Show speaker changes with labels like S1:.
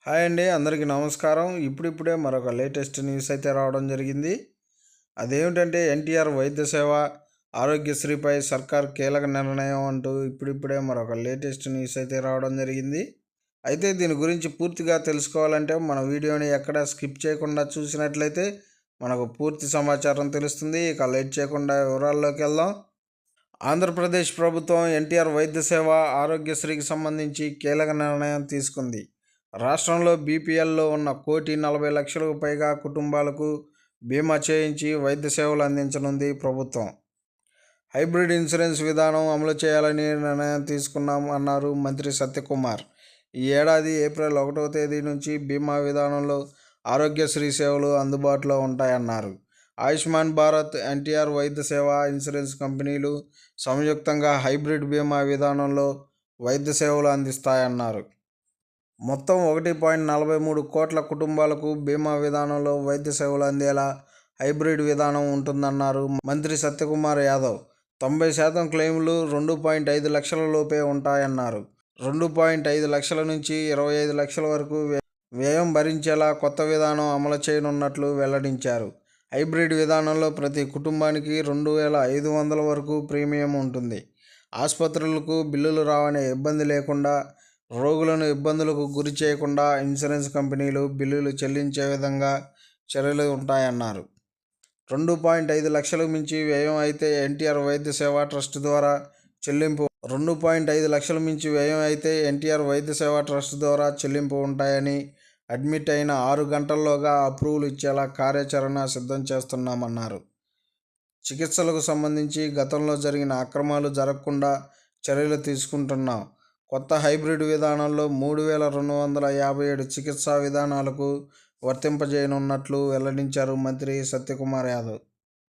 S1: Hi అండి, అందరికీ నమస్కారం. ఇప్పుడిప్పుడే మరొక లేటెస్ట్ న్యూస్ అయితే రావడం జరిగింది. అదేమిటంటే ఎన్టీఆర్ వైద్య సేవ ఆరోగ్యశ్రీపై సర్కార్ కీలక నిర్ణయం అంటూ ఇప్పుడిప్పుడే మరొక లేటెస్ట్ న్యూస్ అయితే రావడం జరిగింది. అయితే దీని గురించి పూర్తిగా తెలుసుకోవాలంటే మన వీడియోని ఎక్కడ స్కిప్ చేయకుండా చూసినట్లయితే మనకు పూర్తి సమాచారం తెలుస్తుంది. ఇక లేట్ చేయకుండా వివరాల్లోకి వెళ్దాం. ఆంధ్రప్రదేశ్ ప్రభుత్వం ఎన్టీఆర్ వైద్య సేవ ఆరోగ్యశ్రీకి సంబంధించి కీలక నిర్ణయం తీసుకుంది. రాష్ట్రంలో బీపీఎల్లో ఉన్న 1,40,00,000కు పైగా కుటుంబాలకు బీమా చేయించి వైద్య సేవలు అందించనుంది ప్రభుత్వం. హైబ్రిడ్ ఇన్సూరెన్స్ విధానం అమలు చేయాలని నిర్ణయం తీసుకున్నాం అన్నారు మంత్రి సత్యకుమార్. ఈ ఏడాది ఏప్రిల్ 1వ తేదీ నుంచి బీమా విధానంలో ఆరోగ్యశ్రీ సేవలు అందుబాటులో ఉంటాయన్నారు. ఆయుష్మాన్ భారత్, ఎన్టీఆర్ వైద్య సేవ ఇన్సూరెన్స్ కంపెనీలు సంయుక్తంగా హైబ్రిడ్ బీమా విధానంలో వైద్య సేవలు అందిస్తాయన్నారు. మొత్తం 1.43 కోట్ల కుటుంబాలకు బీమా విధానంలో వైద్య సేవలు అందేలా హైబ్రిడ్ విధానం ఉంటుందన్నారు మంత్రి సత్యకుమార్ యాదవ్. 90% క్లెయిమ్లు 2.5 లక్షల లోపే ఉంటాయన్నారు. 2.5 లక్షల నుంచి 25 లక్షల వరకు వ్యయం భరించేలా కొత్త విధానం అమలు చేయనున్నట్లు వెల్లడించారు. హైబ్రిడ్ విధానంలో ప్రతి కుటుంబానికి 2,500 వరకు ప్రీమియం ఉంటుంది. ఆసుపత్రులకు బిల్లులు రావనే ఇబ్బంది లేకుండా, రోగులను ఇబ్బందులకు గురి చేయకుండా ఇన్సూరెన్స్ కంపెనీలు బిల్లులు చెల్లించే విధంగా చర్యలు ఉంటాయన్నారు. 2.5 లక్షలకు మించి వ్యయం అయితే ఎన్టీఆర్ వైద్య సేవా ట్రస్ట్ ద్వారా చెల్లింపు 2.5 లక్షల మించి వ్యయం అయితే ఎన్టీఆర్ వైద్య సేవా ట్రస్ట్ ద్వారా చెల్లింపు ఉంటాయని, అడ్మిట్ అయిన 6 గంటల్లోగా అప్రూవల్ ఇచ్చేలా కార్యాచరణ సిద్ధం చేస్తున్నామన్నారు. చికిత్సలకు సంబంధించి గతంలో జరిగిన అక్రమాలు జరగకుండా చర్యలు తీసుకుంటున్నాం. కొత్త హైబ్రిడ్ విధానంలో 3,257 చికిత్సా విధానాలకు వర్తింపజేయనున్నట్లు వెల్లడించారు మంత్రి సత్యకుమార్ యాదవ్.